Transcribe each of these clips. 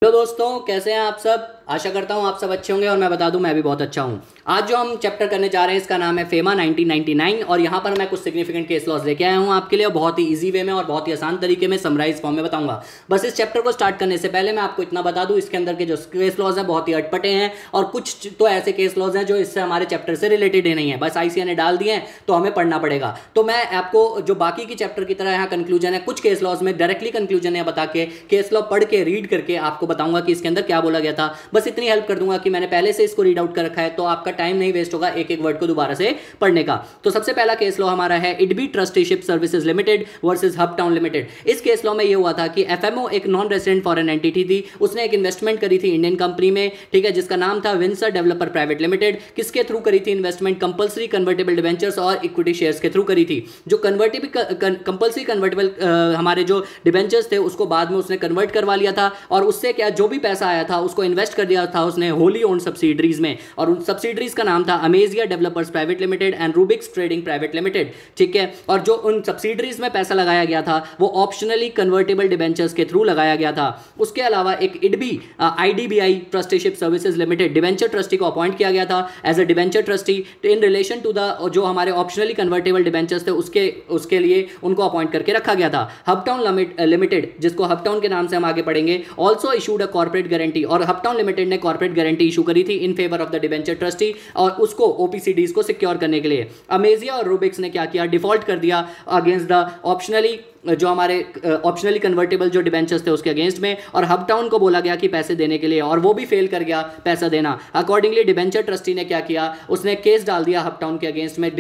Hello दोस्तों, कैसे हैं आप सब। आशा करता हूं आप सब अच्छे होंगे और मैं बता दूं मैं भी बहुत अच्छा हूं। आज जो हम चैप्टर करने जा रहे हैं इसका नाम है फेमा 1999 और यहां पर मैं कुछ सिग्निफिकेंट केस लॉज लेके आया हूं आपके लिए और बहुत ही इजी वे में और बहुत ही आसान तरीके में समराइज फॉर्म में बताऊंगा। बस इस चैप्टर को स्टार्ट करने से पहले मैं आपको इतना बता दूं, इसके अंदर के जो केस लॉज हैं बहुत ही अटपटे हैं और कुछ तो ऐसे केस लॉज हैं जो इससे हमारे चैप्टर से रिलेटेड ही नहीं है, बस आईसीए ने डाल दिए हैं तो हमें पढ़ना पड़ेगा। तो मैं आपको जो बाकी की चैप्टर की तरह यहाँ कंक्लूजन है, कुछ केस लॉज में डायरेक्टली कंक्लूजन है बता के केस लॉ पढ़ के रीड करके आपको बताऊंगा कि इसके अंदर क्या बोला गया था। बस इतनी हेल्प कर दूंगा कि मैंने पहले से इसको रीड आउट कर रखा है तो आपका टाइम नहीं वेस्ट होगा एक एक वर्ड को दोबारा से पढ़ने का। तो सबसे पहला केस लॉ हमारा है IDBI trusteeship services limited versus Hubtown limited. इस केस लॉ में यह हुआ था कि एफएमओ एक नॉन रेजिडेंट फॉरेन एंटिटी थी, उसने एक इन्वेस्टमेंट करी थी इंडियन कंपनी में, ठीक है, जिसका नाम था विंसर डेवलपर प्राइवेट लिमिटेड। किसके थ्रू करी थी इन्वेस्टमेंट? कंपल्सरी कन्वर्टेबल डिबेंचर्स और इक्विटी शेयर्स के थ्रू करी थी। जो कंपल्सरी कन्वर्टेबल हमारे जो डिबेंचर्स थे उसको बाद में उसने कन्वर्ट करवा लिया था और उससे क्या जो भी पैसा आया था उसको इन्वेस्ट कर दिया था उसने होली ओन्ड सब्सिडरीज में, और उन सब्सिडरीज का नाम था Amazia developers private limited and Rubix trading private limited, ठीक है। और जो उन सब्सिडरीज में पैसा लगाया गया था वो ऑप्शनली कन्वर्टेबल डिबेंचर्स के थ्रू लगाया गया था। उसके अलावा एक IDBI IDBI trusteeship services limited debenture trustee को अपॉइंट किया गया था as a debenture trustee in relation to the जो हमारे ऑप्शनली कन्वर्टेबल डिबेंचर्स थे उसके लिए उनको अपॉइंट करके रखा गया था। हबटाउन लिमिटेड, जिसको हबटाउन के नाम से हम आगे पढ़ेंगे, also issued a corporate guarantee, और हबटाउन लिमिटेड ने कॉर्पोरेट गारंटी इशू करी थी in favour of the debenture trustee और उसको ओपीसीडीज को सिक्योर करने के लिए। अमेजिया और रूबिक्स ने क्या किया? डिफॉल्ट कर दिया अगेंस्ट द ऑप्शनली जो हमारे ऑप्शनली कन्वर्टेबल जो डिबेंचर्स थे उसके अगेंस्ट में, और हबटाउन को बोला गया कि पैसे देने के लिए और वो भी फेल कर गया पैसा देना। अकॉर्डिंगली डिबेंचर ट्रस्टी ने क्या किया? उसने केस डाल दिया हबटाउन के अगेंस्ट में,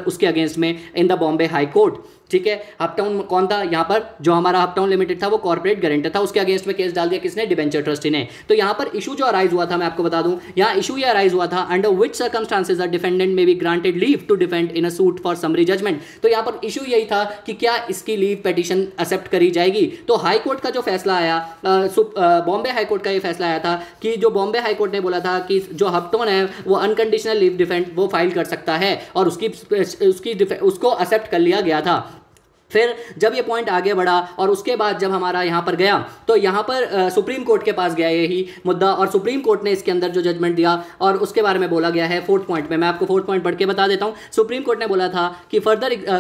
उसके अगेंस्ट में in the Bombay high court, ठीक है। हबटाउन कौन था यहाँ पर? जो हमारा हबटाउन लिमिटेड था वो कॉर्पोरेट गारंटर था, उसके अगेंस्ट में केस डाल दिया किसने? डिबेंचर ट्रस्टी ने। तो यहाँ पर इशू जो अराइज हुआ था मैं आपको बता दूं, यहाँ इशू ये अराइज हुआ था under which circumstances a defendant may be granted leave to defend in a suit for summary judgment. तो यहाँ पर इशू यही था कि क्या इसकी लीव पिटीशन एक्सेप्ट करी जाएगी। तो हाई कोर्ट का जो फैसला आया, बॉम्बे हाई कोर्ट का ये फैसला आया था कि जो बॉम्बे हाई कोर्ट ने बोला था कि जो हबटाउन है वो अनकंडीशनल लीव डिफेंड वो फाइल कर सकता है और उसको एक्सेप्ट कर लिया गया था। फिर जब ये पॉइंट आगे बढ़ा और उसके बाद जब हमारा यहाँ पर गया तो यहाँ पर सुप्रीम कोर्ट के पास गया यही मुद्दा और सुप्रीम कोर्ट ने इसके अंदर जो जजमेंट दिया और उसके बारे में बोला गया है फोर्थ पॉइंट में। मैं आपको फोर्थ पॉइंट पढ़ के बता देता हूँ। सुप्रीम कोर्ट ने बोला था कि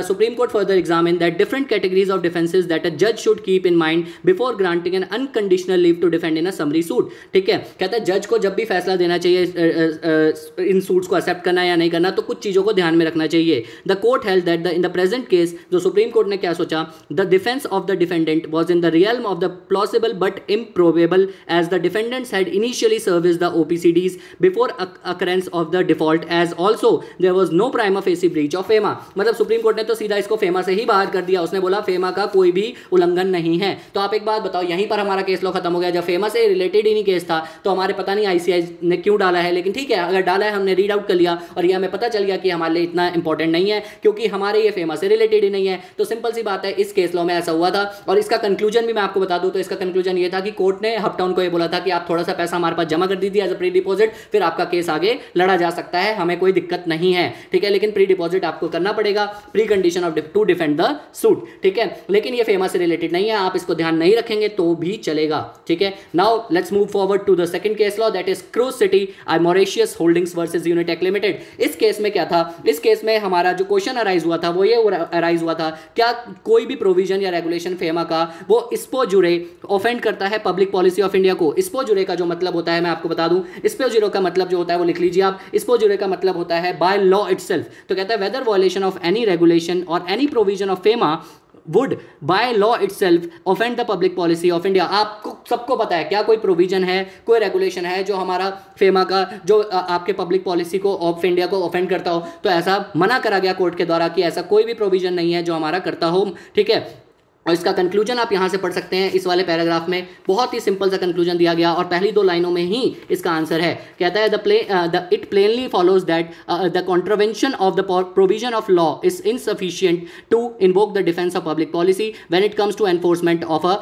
supreme court further examine that different categories of defences that a जज should keep in mind before granting an unconditional leave to defend in a summary suit, ठीक है। कहता है जज को जब भी फैसला देना चाहिए इन सूट्स को एक्सेप्ट करना या नहीं करना तो कुछ चीज़ों को ध्यान में रखना चाहिए। The court held that in the present case, जो सुप्रीम कोर्ट ने क्या सोचा, the defence of the defendant was in the realm of the plausible but improbable as the defendants had initially serviced the OPCDs before occurrence of the default as also there was no prima facie breach of FEMA. मतलब supreme court ने तो सीधा इसको FEMA से ही बाहर कर दिया, उसने बोला फेमा का कोई भी उल्लंघन नहीं है। तो आप एक बात बताओ, यहीं पर हमारा केस लॉ खत्म हो गया। जब फेमा से रिलेटेड ही नहीं केस था तो हमारे पता नहीं आईसीआई ने क्यों डाला है, लेकिन ठीक है अगर डाला है हमने रीड आउट कर लिया और ये हमें पता चल गया कि हमारे लिए इतना इंपॉर्टेंट नहीं है क्योंकि हमारे ये फेमा से रिलेटेड ही नहीं है। तो सिंपल सी बात है, इस केस लॉ में ऐसा हुआ था और इसका कंक्लूजन भी मैं आपको बता दूं तो इसका कंक्लूजन ये था कि कोर्ट ने हबटाउन को ये बोला था कि आप थोड़ा सा पैसा हमारे पास जमा कर दीजिए एज अ प्री डिपॉजिट, फिर आपका केस आगे लड़ा जा सकता है, हमें कोई दिक्कत नहीं है, ठीक है। लेकिन प्री डिपॉजिट आपको करना पड़ेगा, pre condition of to defend the suit, ठीक है। लेकिन ये फेमा से रिलेटेड नहीं है, आप इसको ध्यान नहीं रखेंगे तो भी चलेगा, ठीक है। Now let's move forward to the second case law that is Cruz City Mauritius Holdings versus Unitech Limited. इस केस में क्या था? इस केस में हमारा जो क्वेश्चन अराइज हुआ था वो ये अराइज हुआ था, क्या कोई भी प्रोविजन या रेगुलेशन फेमा का वो स्पो जुरे ऑफेंड करता है पब्लिक पॉलिसी ऑफ इंडिया को। स्पो जुरे का जो मतलब होता है मैं आपको बता दूं, स्पो जुरे का मतलब जो होता है वो लिख लीजिए आप। स्पो जुरे का मतलब होता है बाय लॉ इटसेल्फ। तो कहता है whether violation of any regulation और any provision of FEMA would by law itself offend the public policy of India. आपको सबको पता है क्या कोई प्रोविजन है, कोई रेगुलेशन है जो हमारा फेमा का जो आपके पब्लिक पॉलिसी को ऑफ इंडिया को ऑफेंड करता हो, तो ऐसा मना करा गया कोर्ट के द्वारा कि ऐसा कोई भी प्रोविजन नहीं है जो हमारा करता हो, ठीक है। और इसका कंक्लूजन आप यहाँ से पढ़ सकते हैं, इस वाले पैराग्राफ में बहुत ही सिंपल सा कंक्लूजन दिया गया और पहली दो लाइनों में ही इसका आंसर है। कहता है it plainly follows that the contravention of the provision of law is insufficient to invoke the defence of public policy when it comes to enforcement of a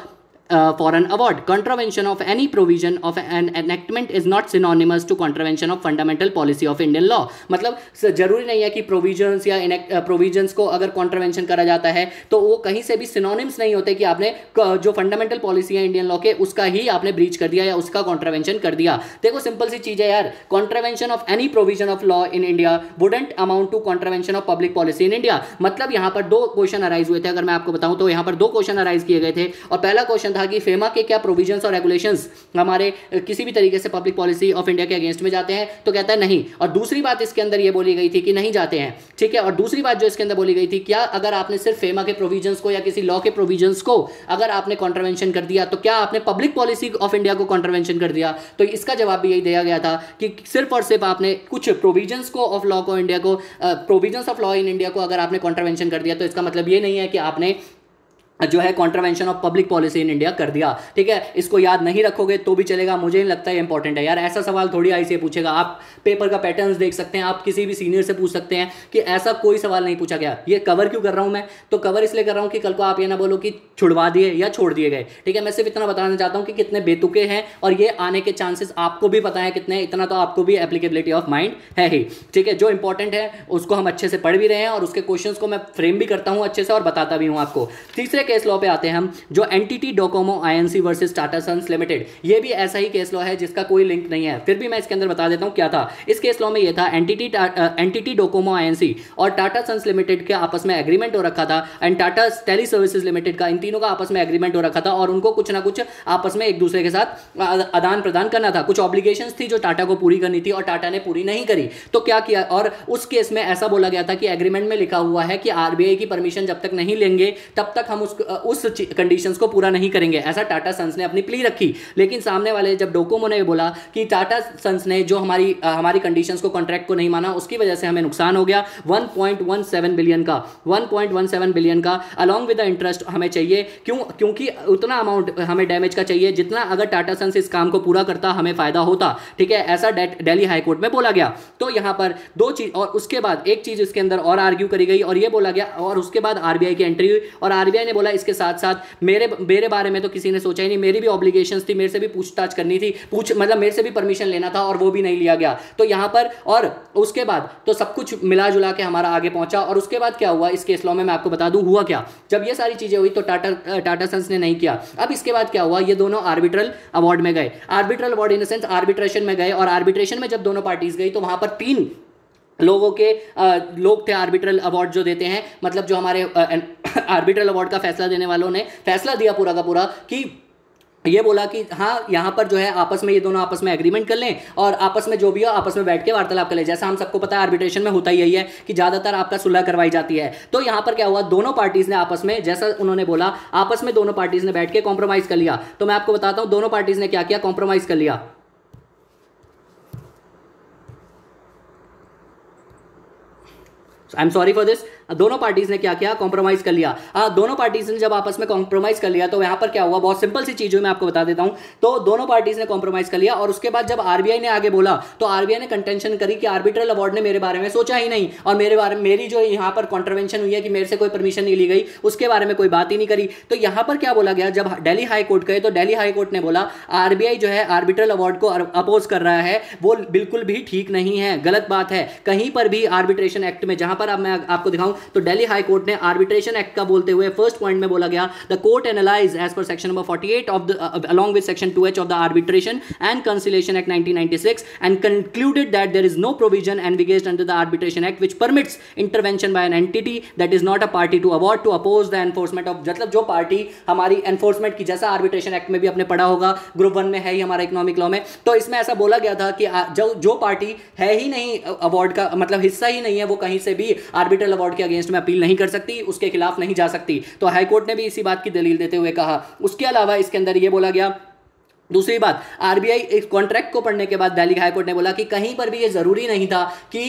for an award. Contravention of any provision of an enactment is not synonymous to contravention of fundamental policy of Indian law. मतलब जरूरी नहीं है कि provisions या provisions को अगर contravention करा जाता है तो वो कहीं से भी सिनोनिम्स नहीं होते कि आपने जो फंडामेंटल पॉलिसी है इंडियन लॉ के उसका ही आपने ब्रीच कर दिया या उसका कॉन्ट्रावेंशन कर दिया. देखो सिंपल सी चीज है यार, contravention of any provision of law in India wouldn't amount to contravention of public policy in India. मतलब यहां पर दो क्वेश्चन अराइज हुए थे, अगर मैं आपको बताऊं तो यहां पर दो क्वेश्चन अराइज किए गए थे. और पहला क्वेश्चन था कि फेमा के क्या प्रोविजंस और रेगुलेशंस हमारे किसी भी तरीके से पब्लिक पॉलिसी ऑफ इंडिया के अगेंस्ट में जाते हैं, तो कहता है नहीं. और दूसरी बात इसके अंदर ये बोली गई थी कि नहीं जाते हैं, ठीक है. और दूसरी बात जो इसके अंदर बोली गई थी, क्या अगर आपने सिर्फ फेमा के प्रोविजंस को या किसी लॉ के प्रोविजंस को अगर आपने कॉन्ट्रावेंशन कर दिया तो क्या आपने पब्लिक पॉलिसी ऑफ इंडिया को कॉन्ट्रावेंशन कर दिया. तो इसका जवाब भी यही दिया गया था कि सिर्फ और सिर्फ आपने कुछ प्रोविजंस को ऑफ लॉ को इंडिया को provisions of law in India को अगर आपने कॉन्ट्रावेंशन कर दिया तो इसका मतलब ये नहीं है कि आपने जो है contravention of public policy in India कर दिया. ठीक है, इसको याद नहीं रखोगे तो भी चलेगा, मुझे नहीं लगता है इंपॉर्टेंट है यार. ऐसा सवाल थोड़ी आई से पूछेगा. आप पेपर का पैटर्न्स देख सकते हैं, आप किसी भी सीनियर से पूछ सकते हैं कि ऐसा कोई सवाल नहीं पूछा गया. ये कवर क्यों कर रहा हूं मैं, तो कवर इसलिए कर रहा हूं कि कल को आप ये ना बोलो कि छुड़वा दिए या छोड़ दिए गए. ठीक है, मैं सिर्फ इतना बताना चाहता हूं कि कितने बेतुके हैं और ये आने के चांसेस आपको भी पता है कितने, इतना तो आपको भी एप्लीकेबिलिटी ऑफ माइंड है ही. ठीक है, जो इंपॉर्टेंट है उसको हम अच्छे से पढ़ भी रहे हैं और उसके क्वेश्चंस को मैं फ्रेम भी करता हूं अच्छे से और बताता भी हूं आपको. तीसरे केस लॉ पे आते हैं हम, जो NTT Docomo Inc versus Tata Sons Limited. ये भी ऐसा ही केस लॉ है जिसका कोई लिंक नहीं है, फिर भी मैं इसके अंदर बता देता हूं क्या था. इस केस लॉ में ये था एनटीटी डोकोमो आईएनसी और टाटा सन्स लिमिटेड के आपस में एग्रीमेंट हो रखा था and Tata Tele Services Limited का, इन तीनों का आपस में एग्रीमेंट हो रखा था और उनको कुछ ना कुछ आपस में एक दूसरे के साथ आदान प्रदान करना था. कुछ ऑब्लिगेशंस थी जो टाटा को पूरी करनी थी और टाटा ने पूरी नहीं करी. तो क्या किया, और उस केस में ऐसा बोला गया था कि एग्रीमेंट में लिखा हुआ है कि आरबीआई की परमिशन जब तक नहीं लेंगे तब तक हम उस कंडीशंस को पूरा नहीं करेंगे. ऐसा टाटा सन्स ने अपनी प्ली रखी. लेकिन सामने वाले जब डोकोमो ने बोला कि टाटा सन्स ने जो हमारी कंडीशंस को, कॉन्ट्रैक्ट को नहीं माना, उसकी वजह से हमें नुकसान हो गया 1.17 बिलियन का, 1.17 बिलियन का अलॉन्ग विद द इंटरेस्ट हमें चाहिए. क्योंकि उतना अमाउंट हमें डैमेज का चाहिए जितना अगर टाटा सन्स इस काम को पूरा करता हमें फायदा होता. ठीक है, ऐसा दिल्ली हाई कोर्ट में बोला गया. तो यहां पर दो चीज, और उसके बाद एक चीज इसके अंदर और आर्ग्यू करी गई और ये बोला गया, और उसके बाद आरबीआई की एंट्री हुई और आरबीआई ने बोला इसके साथ साथ मेरे बारे में तो किसी ने सोचा ही नहीं, मेरी भी ऑब्लिगेशंस थी, मेरे से भी पूछताछ करनी थी, मतलब मेरे से भी परमिशन लेना था और वो भी नहीं लिया गया. तो यहां पर और उसके बाद तो सब कुछ मिला जुला के हमारा आगे पहुंचा. और उसके बाद क्या हुआ इस केस लॉ में मैं आपको बता दूं हुआ क्या. जब ये सारी चीजें हुई तो टाटा सन्स ने नहीं किया. अब इसके बाद क्या हुआ, ये दोनों आर्बिट्रल अवार्ड में गए. Arbitral award in the sense arbitration में गए और आर्बिट्रेशन में जब दोनों पार्टीज गई तो वहां पर 3 लोग थे आर्बिट्रल अवार्ड जो देते हैं, मतलब जो हमारे आर्बिट्रल अवार्ड का फैसला देने वालों ने फैसला दिया पूरा का पूरा कि ये बोला कि हाँ यहाँ पर जो है आपस में ये दोनों आपस में एग्रीमेंट कर लें और आपस में जो भी हो आपस में बैठ के वार्तालाप कर लें. जैसा हम सबको पता है आर्बिट्रेशन में होता यही है कि ज़्यादातर आपका सुलह करवाई जाती है. तो यहाँ पर क्या हुआ, दोनों पार्टीज ने आपस में, जैसा उन्होंने बोला, आपस में दोनों पार्टीज ने बैठ के कॉम्प्रोमाइज़ कर लिया. तो मैं आपको बताता हूँ दोनों पार्टीज ने क्या किया, कॉम्प्रोमाइज़ कर लिया. I am sorry for this. दोनों पार्टीज ने क्या किया, कॉम्प्रोमाइज कर लिया. दोनों पार्टीज ने जब आपस में कॉम्प्रोमाइज कर लिया तो यहां पर क्या हुआ, बहुत सिंपल सी चीज मैं आपको बता देता हूं. तो दोनों पार्टीज ने कॉम्प्रोमाइज कर लिया और उसके बाद जब आरबीआई ने आगे बोला तो आरबीआई ने कंटेंशन करी कि आर्बिट्रल अवार्ड ने मेरे बारे में सोचा ही नहीं और मेरी जो यहां पर कॉन्ट्रवेंशन हुई है कि मेरे से कोई परमिशन नहीं ली गई उसके बारे में कोई बात ही नहीं करी. तो यहां पर क्या बोला गया, जब दिल्ली हाई कोर्ट गए तो दिल्ली हाई कोर्ट ने बोला आरबीआई जो है आर्बिट्रल अवार्ड को अपोज कर रहा है, वो बिल्कुल भी ठीक नहीं है, गलत बात है. कहीं पर भी आर्बिट्रेशन एक्ट में, जहां पर अब मैं आपको दिखाऊं तो दिल्ली हाई कोर्ट ने आर्बिट्रेशन एक्ट का बोलते हुए फर्स्ट पॉइंट में बोला गया, the court analyse as per section number 48 of the along with section 2H of the arbitration and conciliation act 1996 and concluded that there is no provision envisaged under the arbitration act which permits intervention by an entity that is not a party to award to oppose the enforcement of, मतलब जो party हमारी enforcement की, जैसा arbitration act में भी आपने पढ़ा होगा, ग्रुप 1 में है ही हमारा इकोनॉमिक लॉ में. तो इसमें ऐसा बोला गया था कि जो पार्टी है ही नहीं अवार्ड का, मतलब हिस्सा ही नहीं है, वो कहीं से भी आर्बिट्रल अवार्ड के अगेंस्ट में अपील नहीं कर सकती, उसके खिलाफ नहीं जा सकती. तो हाई कोर्ट ने भी इसी बात की दलील देते हुए कहा. उसके अलावा इसके अंदर ये बोला गया, दूसरी बात, आरबीआई एक कॉन्ट्रैक्ट को पढ़ने के बाद दिल्ली हाई कोर्ट ने बोला कि कहीं पर भी ये जरूरी नहीं था कि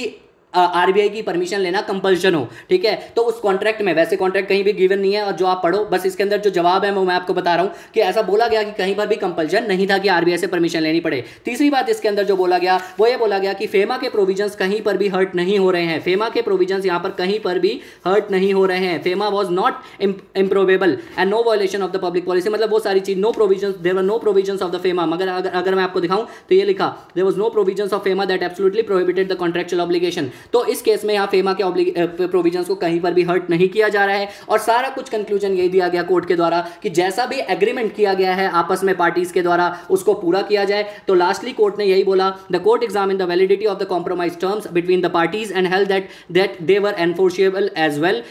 आरबीआई की परमिशन लेना कंपल्शन हो, ठीक है। तो उस कॉन्ट्रैक्ट में, वैसे कॉन्ट्रैक्ट कहीं भी गिवन नहीं है और जो आप पढ़ो बस इसके अंदर जो जवाब है वो मैं आपको बता रहा हूं कि ऐसा बोला गया कि कहीं पर भी कंपल्शन नहीं था कि आरबीआई से परमिशन लेनी पड़े। तीसरी बात इसके अंदर जो बोला गया वो ये बोला गया कि फेमा के प्रोविजंस कहीं पर भी हर्ट नहीं हो रहे हैं, फेमा के प्रोविजंस यहां पर कहीं पर भी हर्ट नहीं हो रहे हैं। FEMA was not improbable and no violation of the public policy, मतलब वो सारी चीज, no provisions, there were no provisions of the FEMA. मगर अगर मैं आपको दिखाऊं तो ये लिखा there was no provisions of FEMA that absolutely prohibited the contractual obligation. तो इस केस में यहां फेमा के प्रोविजंस को कहीं पर भी हर्ट नहीं किया जा रहा है और सारा कुछ कंक्लूजन यही दिया गया कोर्ट के द्वारा कि जैसा भी एग्रीमेंट किया गया है आपस में पार्टीज के द्वारा उसको पूरा किया जाए। तो लास्टली कोर्ट ने यही बोला, the court examine the validity of the compromise terms between the parties and held that they were enforceable as well.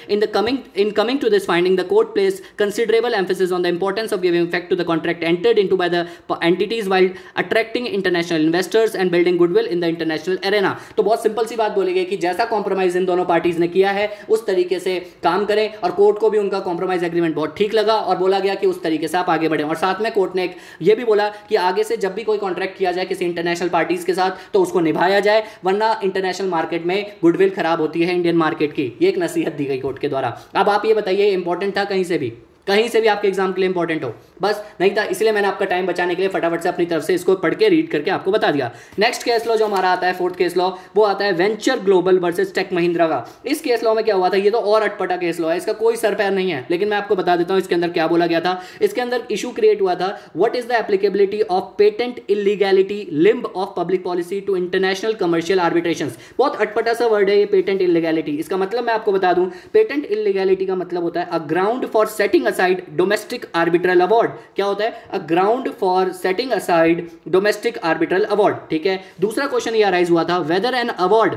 In coming to this finding, the court placed considerable emphasis on the importance of giving effect to the contract entered into by the entities while attracting international investors and building goodwill in the international arena। तो बहुत simple सी बात बोली गई कि जैसा compromise in दोनों parties ने किया है उस तरीके से काम करें और कोर्ट को भी उनका कॉम्प्रोमाइज एग्रीमेंट बहुत ठीक लगा और बोला गया कि उस तरीके से आप आगे बढ़ें। और साथ में कोर्ट ने यह भी बोला कि आगे से जब भी कोई कॉन्ट्रैक्ट किया जाए किसी इंटरनेशनल पार्टीज के साथ तो उसको निभाया जाए, वरना इंटरनेशनल मार्केट में गुडविल खराब होती है इंडियन मार्केट की। ये एक नसीहत दी गई कोर्ट के द्वारा। अब आप ये बताइए इंपॉर्टेंट था कहीं से भी आपके एग्जाम के लिए इंपॉर्टेंट हो? बस नहीं था, इसलिए मैंने आपका टाइम बचाने के लिए फटाफट से अपनी तरफ से इसको पढ़ के रीड करके आपको बता दिया। नेक्स्ट केस लॉ जो हमारा आता है, फोर्थ केस लॉ, वो आता है Venture Global versus Tech Mahindra का। इस केस लॉ में क्या हुआ था, ये तो और अटपटा केस लॉ है, इसका कोई सर पैर नहीं है, लेकिन मैं आपको बता देता हूं इसके अंदर क्या बोला गया था। इसके अंदर इशू क्रिएट हुआ था, what is the applicability of patent illegality limb of public policy to international commercial arbitrations. बहुत अटपटा सा वर्ड है ये पेटेंट इलीगैलिटी। इसका मतलब मैं आपको बता दूं, पेटेंट इलीगैलिटी का मतलब होता है a ground for setting aside domestic arbitral award. क्या होता है? A ground for setting aside domestic arbitral award, ठीक है। दूसरा क्वेश्चन ये अराइज हुआ था, whether an award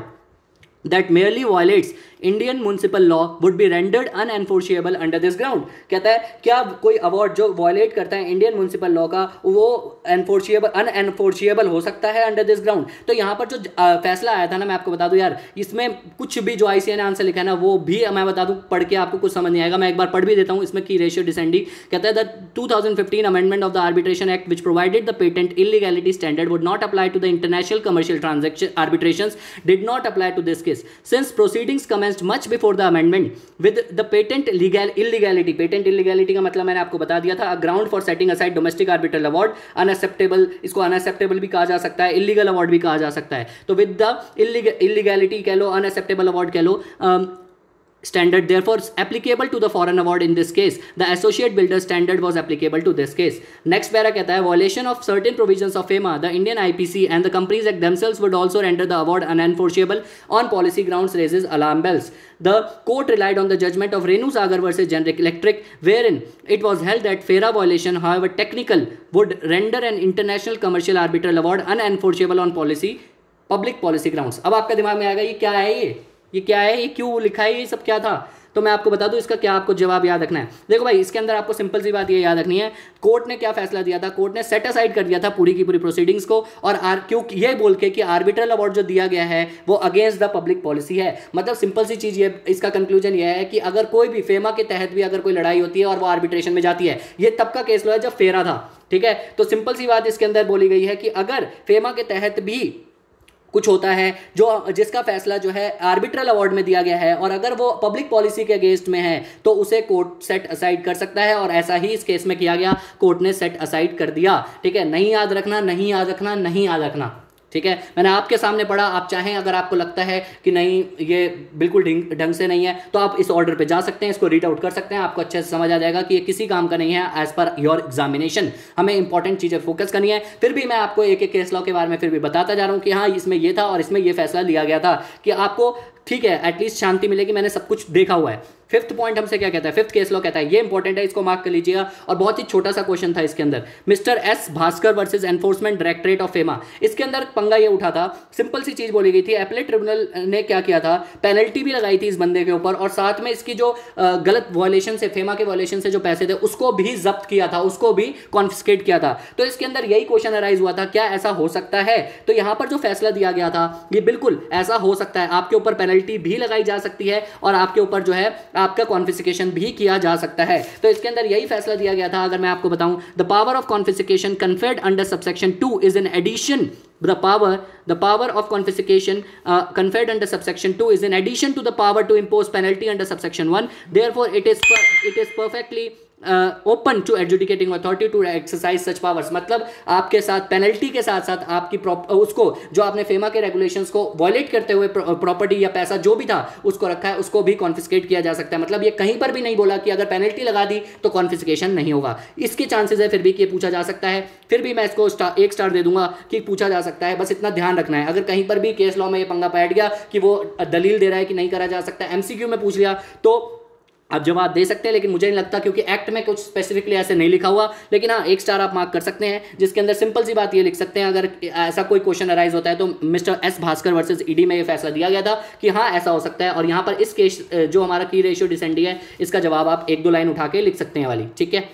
that merely violates Indian municipal law would be rendered unenforceable under this ground। कहता है क्या कोई अवार्ड जो वायलेट करता है इंडियन म्युनिसिपल लॉ का वो अनएनफोर्सिएबल हो सकता है अंडर दिस ग्राउंड। तो यहाँ पर जो फैसला आया था ना, मैं आपको बता दूं यार, इसमें कुछ भी जो आईसीए ने आंसर लिखा है ना वो भी मैं बता दूं पढ़ के आपको कुछ समझ नहीं आएगा। मैं एक बार पढ़ भी देता हूँ इसमें की रेशियो डिसेंडी। कहता है the 2015 amendment of the arbitration act which provided the patent illegality standard would not apply to the international commercial transaction arbitrations did not apply to this case since proceedings commenced much before the amendment with the patent illegality। patent illegality का मतलब मैंने आपको बता दिया था, a ground for setting aside domestic arbitral award unacceptable। इसको unacceptable भी कहा जा सकता है, illegal award भी कहा जा सकता है। तो with the illegality कह लो, unacceptable award कह लो, standard therefore applicable to the foreign award in this case the associate builder standard was applicable to this case। next para कहता है violation of certain provisions of FEMA the Indian IPC and the companies act themselves would also render the award unenforceable on policy grounds raises alarm bells। the court relied on the judgment of Renu Sagar versus Generic Electric wherein it was held that FERA violation however technical would render an international commercial arbitral award unenforceable on public policy grounds। अब आपका दिमाग में आएगा ये क्या है, ये क्या है, ये क्यों लिखा है, ये सब क्या था? तो मैं आपको बता दूं इसका क्या आपको जवाब याद रखना है। देखो भाई इसके अंदर आपको सिंपल सी बात ये याद रखनी है, कोर्ट ने क्या फैसला दिया था, कोर्ट ने सेट असाइड कर दिया था पूरी की पूरी प्रोसीडिंग्स को और क्योंकि ये बोल के कि आर्बिट्रल अवार्ड जो दिया गया है वो अगेंस्ट द पब्लिक पॉलिसी है। मतलब सिंपल सी चीज ये, इसका कंक्लूजन ये है कि अगर कोई भी फेमा के तहत भी अगर कोई लड़ाई होती है और वो आर्बिट्रेशन में जाती है, ये तब का केस लो है जब फेरा था, ठीक है। तो सिंपल सी बात इसके अंदर बोली गई है कि अगर फेमा के तहत भी कुछ होता है जो जिसका फैसला जो है आर्बिट्रल अवार्ड में दिया गया है और अगर वो पब्लिक पॉलिसी के अगेंस्ट में है तो उसे कोर्ट सेट असाइड कर सकता है और ऐसा ही इस केस में किया गया, कोर्ट ने सेट असाइड कर दिया, ठीक है। नहीं याद रखना, नहीं याद रखना, नहीं याद रखना, ठीक है। मैंने आपके सामने पढ़ा, आप चाहें अगर आपको लगता है कि नहीं ये बिल्कुल ढंग से नहीं है तो आप इस ऑर्डर पे जा सकते हैं, इसको रीड आउट कर सकते हैं, आपको अच्छे से समझ आ जाएगा कि ये किसी काम का नहीं है एज पर योर एग्जामिनेशन। हमें इंपॉर्टेंट चीज़ें फोकस करनी है। फिर भी मैं आपको एक एक केस लॉ के बारे में फिर भी बताता जा रहा हूँ कि हाँ इसमें ये था और इसमें ये फैसला लिया गया था, कि आपको ठीक है एटलीस्ट शांति मिलेगी, मैंने सब कुछ देखा हुआ है। फिफ्थ पॉइंट हमसे क्या कहता है, फिफ्थ केस लॉ कहता है, ये इंपॉर्टेंट है, इसको मार्क कर लीजिएगा और बहुत ही छोटा सा क्वेश्चन था इसके अंदर, mister S Bhaskar versus enforcement directorate of FEMA. इसके अंदर पंगा ये उठा था, सिंपल सी चीज बोली गई थी, एपलेट ट्रिब्यूनल ने क्या किया था, पेनल्टी भी लगाई थी इस बंदे के ऊपर और साथ में इसकी जो गलत वॉयलेशन से, फेमा के वॉयलेशन से जो पैसे थे उसको भी जब्त किया था, उसको भी कॉन्फिस्केट किया था। तो इसके अंदर यही क्वेश्चन अराइज हुआ था, क्या ऐसा हो सकता है? तो यहां पर जो फैसला दिया गया था ये बिल्कुल ऐसा हो सकता है, आपके ऊपर पेनल्टी पेनल्टी भी लगाई जा सकती है और आपके ऊपर जो है आपका कॉन्फिस्केशन भी किया जा सकता है। तो इसके अंदर यही फैसला दिया गया था। अगर मैं आपको बताऊं, the power of confiscation conferred under subsection 2 is an addition the power of confiscation conferred under subsection 2 is in addition to the power to impose penalty under subsection 1. Therefore it is perfectly open to adjudicating authority to exercise such powers. मतलब आपके साथ penalty के साथ साथ आपकी उसको जो आपने फेमा के रेगुलेशंस को वॉयलेट करते हुए प्रॉपर्टी या पैसा जो भी था उसको रखा है, उसको भी कॉन्फिस्केट किया जा सकता है। मतलब ये कहीं पर भी नहीं बोला कि अगर पेनल्टी लगा दी तो कॉन्फिस्केशन नहीं होगा। इसके चांसेस है फिर भी कि ये पूछा जा सकता है, फिर भी मैं इसको एक स्टार दे दूंगा कि पूछा जा सकता है। बस इतना ध्यान रखना है, अगर कहीं पर भी केस लॉ में ये पंगा बैठ गया कि वो दलील दे रहा है कि नहीं करा जा सकता, एमसीक्यू में पूछ लिया तो आप जवाब दे सकते हैं, लेकिन मुझे नहीं लगता क्योंकि एक्ट में कुछ स्पेसिफिकली ऐसे नहीं लिखा हुआ। लेकिन हाँ, एक स्टार आप मार्क कर सकते हैं, जिसके अंदर सिंपल सी बात ये लिख सकते हैं, अगर ऐसा कोई क्वेश्चन अराइज होता है तो mister S Bhaskar versus ED में ये फैसला दिया गया था कि हाँ ऐसा हो सकता है। और यहाँ पर इस केस जो हमारा की रेशियो डिसेंडी है, इसका जवाब आप एक दो लाइन उठा के लिख सकते हैं वाली, ठीक है।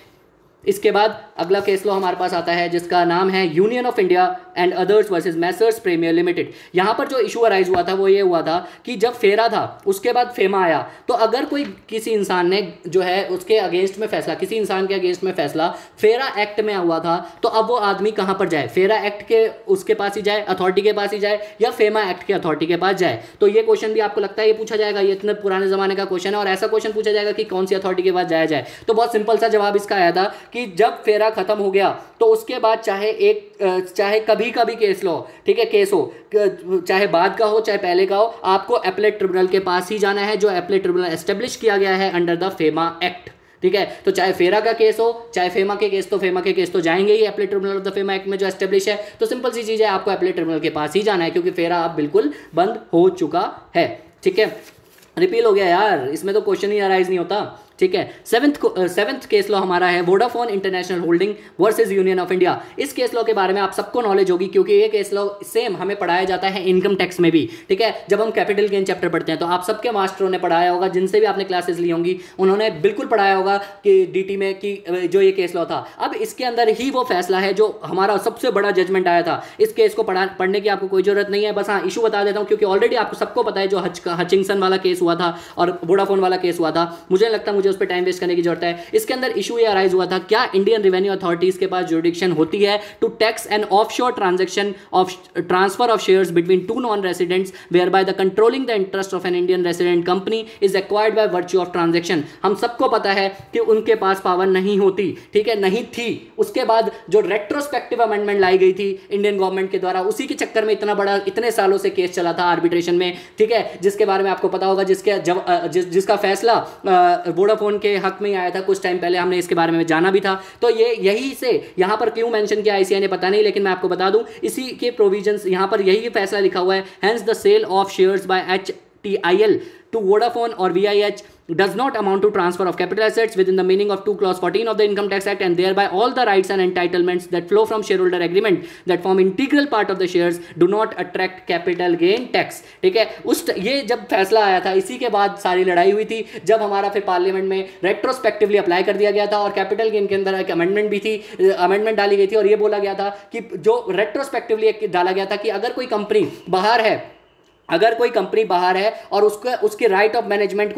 इसके बाद अगला केस लॉ हमारे पास आता है जिसका नाम है Union of India and others versus Messrs Premier Limited. यहाँ पर जो इशू अराइज हुआ था वो ये हुआ था कि जब फेरा था उसके बाद फेमा आया, तो अगर कोई किसी इंसान ने जो है उसके अगेंस्ट में फैसला, किसी इंसान के अगेंस्ट में फैसला फेरा एक्ट में हुआ था, तो अब वो आदमी कहाँ पर जाए? फेरा एक्ट के उसके पास ही जाए, अथॉरिटी के पास ही जाए, या फेमा एक्ट के अथॉरिटी के पास जाए? तो ये क्वेश्चन भी आपको लगता है ये पूछा जाएगा? ये इतने पुराने जमाने का क्वेश्चन है और ऐसा क्वेश्चन पूछा जाएगा कि कौन सी अथॉरिटी के पास जाया जाए? तो बहुत सिंपल सा जवाब इसका आया था कि जब फेरा खत्म हो गया तो उसके बाद चाहे कभी कभी केस लो, ठीक है, केस हो, चाहे बाद का हो चाहे पहले का हो, आपको एपलेट ट्रिब्यूनल के पास ही जाना है, जो एपलेट ट्रिब्यूनल एस्टेब्लिश किया गया है अंडर द फेमा एक्ट, ठीक है। तो चाहे फेरा का केस हो चाहे फेमा के केस, तो फेमा के केस तो जाएंगे ही appellate tribunal of the FEMA act में जो एस्टेब्लिश है। तो सिंपल सी चीज है, आपको एपलेट ट्रिब्यूनल के पास ही जाना है क्योंकि फेरा अब बिल्कुल बंद हो चुका है, ठीक है। रिपील हो गया यार, इसमें तो क्वेश्चन ही अराइज नहीं होता, ठीक है। सेवंथ केस लॉ हमारा है Vodafone international holding versus union of India. इस केस लॉ के बारे में आप सबको नॉलेज होगी क्योंकि ये केस लॉ सेम हमें पढ़ाया जाता है इनकम टैक्स में भी, ठीक है। जब हम कैपिटल गेन चैप्टर पढ़ते हैं तो आप सबके मास्टरों ने पढ़ाया होगा, जिनसे भी आपने क्लासेस ली होंगी उन्होंने बिल्कुल पढ़ाया होगा कि डीटी में कि जो ये केस लॉ था। अब इसके अंदर ही वो फैसला है जो हमारा सबसे बड़ा जजमेंट आया था। इस केस को पढ़ने की आपको कोई जरूरत नहीं है, बस हाँ इशू बता देता हूँ क्योंकि ऑलरेडी आपको सबको पता है जो हचिंगसन वाला केस हुआ था और वोडाफोन वाला केस हुआ था। मुझे लगता है मुझे उस पर टाइम वेस्ट करने की जरूरत है। इसके अंदर इशू ये अराइज हुआ था, क्या इंडियन रेवेन्यू अथॉरिटीज के पास जुरिडिक्शन होती है to tax an offshore transaction of transfer of shares between two non residents whereby the controlling the interest of an Indian resident company is acquired by virtue of transaction. हम सबको पता है कि उनके पास power नहीं होती, ठीक है, नहीं थी। उसके बाद जो रेट्रोस्पेक्टिव अमेंडमेंट लाई गई थी इंडियन गवर्नमेंट के द्वारा, उसी के चक्कर में इतना बड़ा इतने सालों से केस चला था आर्बिट्रेशन में, ठीक है, जिसके बारे में आपको पता होगा, जिसका फैसला वोडाफोन के हक में आया था कुछ टाइम पहले, हमने इसके बारे में जाना भी था। तो ये यही से यहां पर क्यों मेंशन किया आईसीआई ने पता नहीं, लेकिन मैं आपको बता दूं इसी के प्रोविजंस यहां पर यही फैसला लिखा हुआ है। Hence the sale of shares by HTIL to Vodafone or VIH does not amount to transfer of capital assets within the meaning of 2 clause 14 of the Income Tax Act, and thereby all the rights and entitlements that flow from shareholder agreement that form integral part of the shares do not attract capital gain tax, ठीक है। ये जब फैसला आया था इसी के बाद सारी लड़ाई हुई थी, जब हमारा फिर पार्लियामेंट में रेट्रोस्पेक्टिवली अप्लाई कर दिया गया था और कैपिटल गेन के अंदर एक अमेंडमेंट भी थी, अमेंडमेंट डाली गई थी और ये बोला गया था कि जो रेट्रोस्पेक्टिवली डाला गया था कि अगर कोई कंपनी बाहर है और उसके राइट ऑफ मैनेजमेंट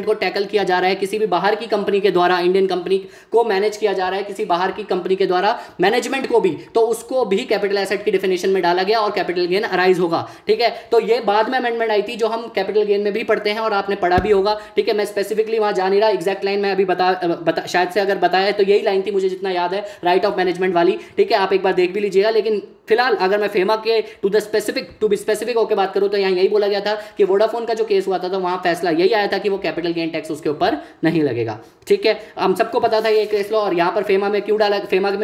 को टैकल किया जा रहा है किसी भी बाहर की कंपनी के द्वारा, इंडियन कंपनी को मैनेज किया जा रहा है किसी बाहर की कंपनी के द्वारा, मैनेजमेंट को भी, तो उसको भी कैपिटल एसेट की डेफिनेशन में डाला गया और कैपिटल गेन अराइज होगा, ठीक है। तो ये बाद में अमेंडमेंट आई थी जो हम कैपिटल गेन में भी पढ़ते हैं और आपने पढ़ा भी होगा, ठीक है। मैं स्पेसिफिकली वहां जा नहीं रहा, एग्जैक्ट लाइन मैं अभी बता शायद से अगर बताया तो यही लाइन थी, मुझे जितना याद है, राइट ऑफ मैनेजमेंट वाली, ठीक है। आप एक बार देख भी लीजिएगा। लेकिन फिलहाल अगर मैं फेमा के टू बी स्पेसिफिक होकर बात करूं तो यहाँ यही बोला गया था कि वोडाफोन का जो केस हुआ था तो वहां फैसला यही आया था कि वो कैपिटल गेन टैक्स उसके ऊपर नहीं लगेगा, ठीक है। हम सबको पता था ये केस लॉ, और यहाँ पर फेमा में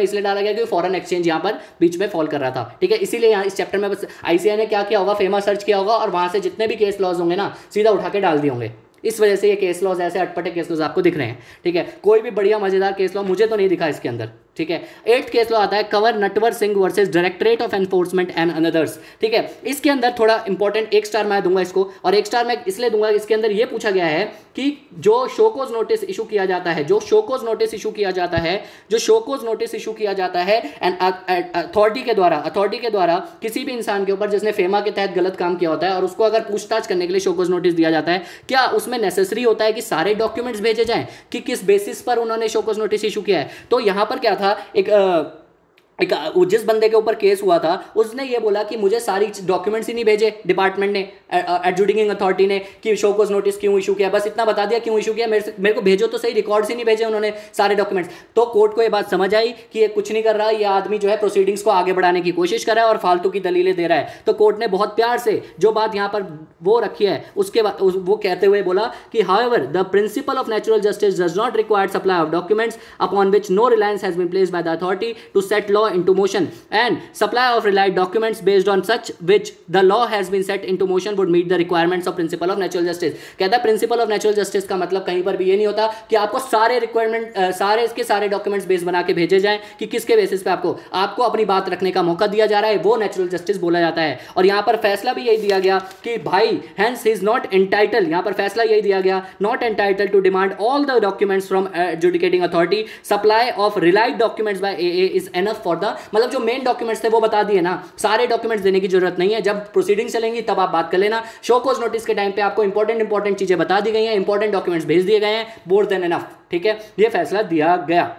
इसलिए डाला गया क्योंकि फॉरेन एक्सचेंज यहाँ पर बीच में फॉल कर रहा था, ठीक है। इसीलिए यहाँ इस चैप्टर में बस आईसीआई ने क्या किया होगा, फेमा सर्च किया होगा और वहां से जितने भी केस लॉज होंगे ना सीधा उठा के डाल दिए होंगे। इस वजह से ये केस लॉज ऐसे अटपटे केस लॉज आपको दिख रहे हैं, ठीक है। कोई भी बढ़िया मजेदार केस लॉ मुझे तो नहीं दिखा इसके अंदर, ठीक है। 8th केस लॉ आता है Kanwar Natwar Singh versus directorate of enforcement and another's, ठीक है। इसके अंदर थोड़ा इंपॉर्टेंट 1 स्टार मैं दूंगा इसको, और 1 स्टार मैं इसलिए दूंगा, इसके अंदर ये पूछा गया है कि जो शोकोज नोटिस इशू किया जाता है, जो शोकोज नोटिस इशू किया जाता है, जो शोकोज नोटिस इशू किया जाता है एंड अथॉरिटी के द्वारा किसी भी इंसान के ऊपर जिसने फेमा के तहत गलत काम किया होता है और उसको अगर पूछताछ करने के लिए शोकोज नोटिस दिया जाता है, क्या उसमें नेसेसरी होता है कि सारे डॉक्यूमेंट्स भेजे जाएं कि किस बेसिस पर उन्होंने शोकोज नोटिस इशू किया है। तो यहां पर क्या था, जिस बंदे के ऊपर केस हुआ था उसने ये बोला कि मुझे सारी डॉक्यूमेंट्स ही नहीं भेजे डिपार्टमेंट ने, एडजुडिकेटिंग अथॉरिटी ने, कि शोकोज नोटिस क्यों इशू किया, बस इतना बता दिया क्यों इशू किया, मेरे को भेजो तो सही, रिकॉर्ड्स ही नहीं भेजे उन्होंने सारे डॉक्यूमेंट्स। तो कोर्ट को ये बात समझ आई कि ये कुछ नहीं कर रहा, ये आदमी जो है प्रोसीडिंग्स को आगे बढ़ाने की कोशिश कर रहा है और फालतू की दलीलें दे रहा है। तो कोर्ट ने बहुत प्यार से जो बात यहाँ पर वो रखी है, उसके बाद वो कहते हुए बोला कि however the principle of natural justice does not require supply of documents upon which no reliance has been placed by the authority to set law into motion and supply of relied documents based on such which the law has been set into motion would meet the requirements of principle of natural justice। कहता है principal of natural justice का मतलब कहीं पर भी ये नहीं होता कि आपको सारे रिक्वायरमेंट सारे डॉक्यूमेंट्स बेस बना के भेजे जाएं कि किसके बेसिस पे आपको अपनी बात रखने का मौका दिया जा रहा है, वो नेचुरल जस्टिस बोला जाता है। और यहाँ पर फैसला भी यही दिया गया कि भाई hence he is not entitle, यहाँ पर फैसला यही दिया गया, not entitle to demand all the documents from adjudicating authority, supply of relied documents by AA is enough for the, मतलब जो मेन डॉक्यूमेंट्स थे वो बता दिए ना, सारे डॉक्यूमेंट्स देने की जरूरत नहीं है, जब प्रोसीडिंग चलेंगी तब आप बात कर लेना। शोकोज नोटिस के टाइम पे आपको इंपॉर्टेंट चीजें बता दी गई हैं, इंपॉर्टेंट डॉक्यूमेंट्स भेज दिए गए हैं, मोर देन एनफ, ठीक है, ये फैसला दिया गया,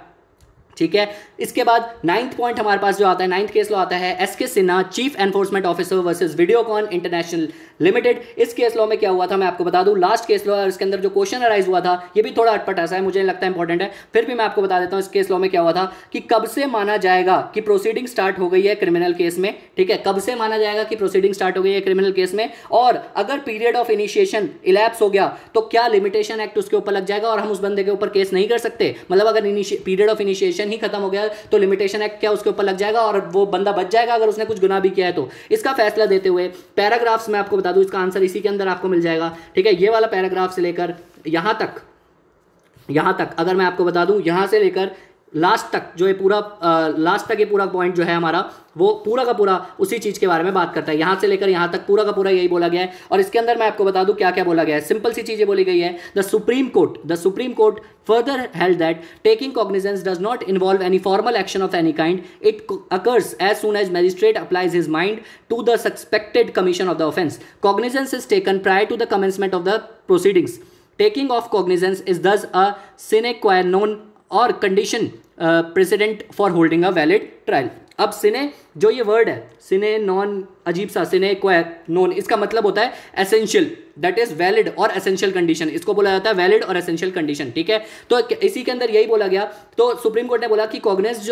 ठीक है। इसके बाद 9th पॉइंट हमारे पास जो आता है, 9th केस लॉ आता है SK Sinha chief enforcement officer versus Videocon International Limited. इस केस लॉ में क्या हुआ था मैं आपको बता दूं, लास्ट केस लॉ है, इसके अंदर जो क्वेश्चन अराइज हुआ था ये भी थोड़ा अटपटा सा है, मुझे लगता है इंपॉर्टेंट है, फिर भी मैं आपको बता देता हूं इस केस लॉ में क्या हुआ था कि कब से माना जाएगा कि प्रोसीडिंग स्टार्ट हो गई है क्रिमिनल केस में, ठीक है, कब से माना जाएगा कि प्रोसीडिंग स्टार्ट हो गई है क्रिमिनल केस में, और अगर पीरियड ऑफ इनिशिएशन इलैप्स हो गया तो क्या लिमिटेशन एक्ट उसके ऊपर लग जाएगा और हम उस बंदे के ऊपर केस नहीं कर सकते, मतलब अगर पीरियड ऑफ इनिशिएशन ही खत्म हो गया तो लिमिटेशन एक्ट क्या उसके ऊपर लग जाएगा और वो बंदा बच जाएगा अगर उसने कुछ गुनाह भी किया है। तो इसका फैसला देते हुए पैराग्राफ्स में आपको बता दूं, इसका आंसर इसी के अंदर आपको मिल जाएगा, ठीक है। ये वाला पैराग्राफ से लेकर यहां तक अगर मैं आपको बता दूं, यहां से लेकर लास्ट तक जो ये पूरा लास्ट तक ये पूरा पॉइंट जो है हमारा, वो पूरा का पूरा उसी चीज के बारे में बात करता है, यहां से लेकर यहां तक पूरा का पूरा यही बोला गया है। और इसके अंदर मैं आपको बता दूं क्या क्या बोला गया है, सिंपल सी चीजें बोली गई है। The Supreme court further held that taking cognizance does not involve any formal action of any kind, it occurs as soon as magistrate applies his mind to the suspected commission of the offence. Cognizance is taken prior to the commencement of the proceedings. Taking of cognizance is thus a sine qua non और condition precedent for holding a valid trial. अब sine जो ये word है, सिने non, अजीब सा, सिने qua non, इसका मतलब होता है एसेंशियल, दैट इज वैलिड और एसेंशियल कंडीशन, इसको बोला जाता है वैलिड और एसेंशियल कंडीशन, ठीक है। तो इसी के अंदर यही बोला गया। तो सुप्रीम कोर्ट ने बोला कि कॉग्निजेंस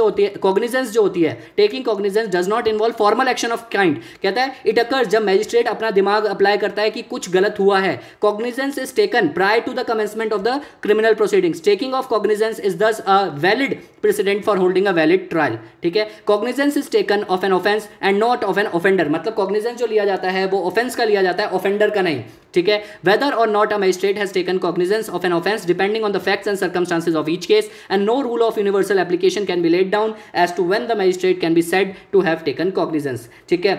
जो होती है, taking cognizance does not involve formal action of kind, कहता है इट अकर्स जब मैजिस्ट्रेट अपना दिमाग अप्लाई करता है कि कुछ गलत हुआ है। Cognizance is taken prior to the commencement of the criminal proceedings. Taking of cognizance is thus a valid precedent for holding a valid trial, ठीक है। Cognizance is taken of an offence and not of an offender, मतलब cognizance जो लिया जाता है वो offence का लिया जाता है, ऑफेंडर का नहीं, ठीक है। Whether or not a magistrate has taken cognizance of an offence depending on the facts and circumstances of each case, and no rule of universal application can be laid down as to when the magistrate can be said to have taken cognizance, ठीक है।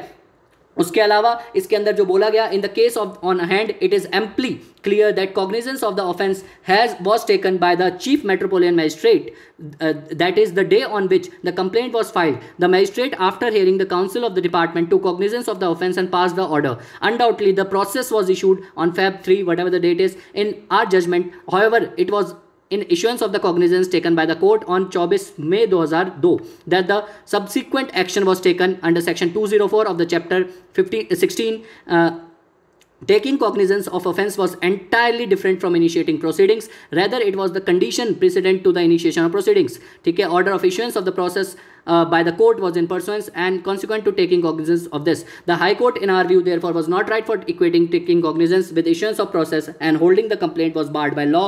उसके अलावा इसके अंदर जो बोला गया, in the case of on hand it is amply clear that cognizance of the offence was taken by the chief metropolitan magistrate, that is the day on which the complaint was filed. The magistrate, after hearing the counsel of the department, took cognizance of the offence and passed the order. Undoubtedly the process was issued on Feb 3, whatever the date is, in our judgment. However, it was in issuance of the cognizance taken by the court on 24 May 2002 that the subsequent action was taken under section 204 of the chapter 16. Taking cognizance of offence was entirely different from initiating proceedings. Rather, it was the condition precedent to the initiation of proceedings, ठीक है। Order of issuance of the process by the court was in pursuance and consequent to taking cognizance of this. The High Court, in our view, therefore, was not right for equating taking cognizance with issuance of process, and holding the complaint was barred by law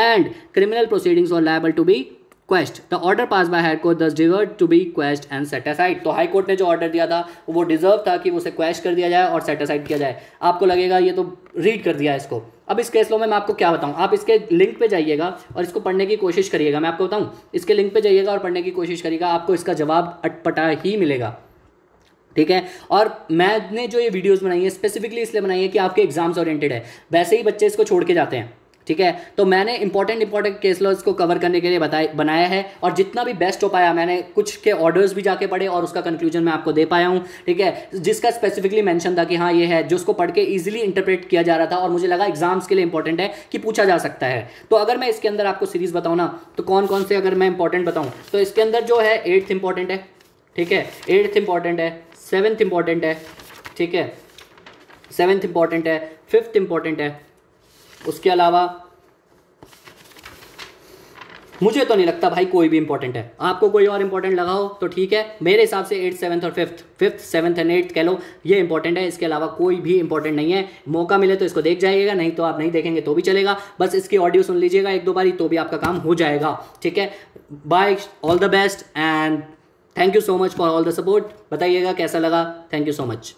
and criminal proceedings were liable to be quashed. The order passed by High Court thus deserved to be quashed and set aside. तो high court ने जो order दिया था वो deserve था कि उसे quash कर दिया जाए और सेट असाइड किया जाए। आपको लगेगा ये तो रीड कर दिया इसको, अब इस केस लॉ में मैं आपको क्या बताऊं, आप इसके लिंक पे जाइएगा और इसको पढ़ने की कोशिश करिएगा। मैं आपको बताऊं, इसके लिंक पे जाइएगा और पढ़ने की कोशिश करिएगा, आपको इसका जवाब अटपटा ही मिलेगा, ठीक है। और मैंने जो ये वीडियोस बनाई है स्पेसिफिकली इसलिए बनाई है कि आपके एग्जाम्स ओरिएंटेड है, वैसे ही बच्चे इसको छोड़ के जाते हैं, ठीक है। तो मैंने इंपॉर्टेंट केस लॉज को कवर करने के लिए बनाया है, और जितना भी बेस्ट हो पाया मैंने कुछ के ऑर्डर्स भी जाके पढ़े और उसका कंक्लूजन मैं आपको दे पाया हूँ, ठीक है, जिसका स्पेसिफिकली मेंशन था कि हाँ ये है, जो उसको पढ़ के इजीली इंटरप्रेट किया जा रहा था और मुझे लगा एग्जाम्स के लिए इंपॉर्टेंट है कि पूछा जा सकता है। तो अगर मैं इसके अंदर आपको सीरीज बताऊँ ना, तो कौन कौन से अगर मैं इंपॉर्टेंट बताऊँ, तो इसके अंदर जो है 8th इंपॉर्टेंट है, ठीक है, 8th इंपॉर्टेंट है, 7th इंपॉर्टेंट है, ठीक है, 7th इंपॉर्टेंट है, 5th इंपॉर्टेंट है। उसके अलावा मुझे तो नहीं लगता भाई कोई भी इंपॉर्टेंट है, आपको कोई और इंपॉर्टेंट लगा हो तो ठीक है। मेरे हिसाब से 8th 7th और 5th 7th एंड 8th कह लो, ये इंपॉर्टेंट है, इसके अलावा कोई भी इंपॉर्टेंट नहीं है। मौका मिले तो इसको देख जाइएगा, नहीं तो आप नहीं देखेंगे तो भी चलेगा, बस इसकी ऑडियो सुन लीजिएगा 1-2 बारी तो भी आपका काम हो जाएगा, ठीक है। Bye, all the best and thank you so much for all the support. बताइएगा कैसा लगा, थैंक यू सो मच।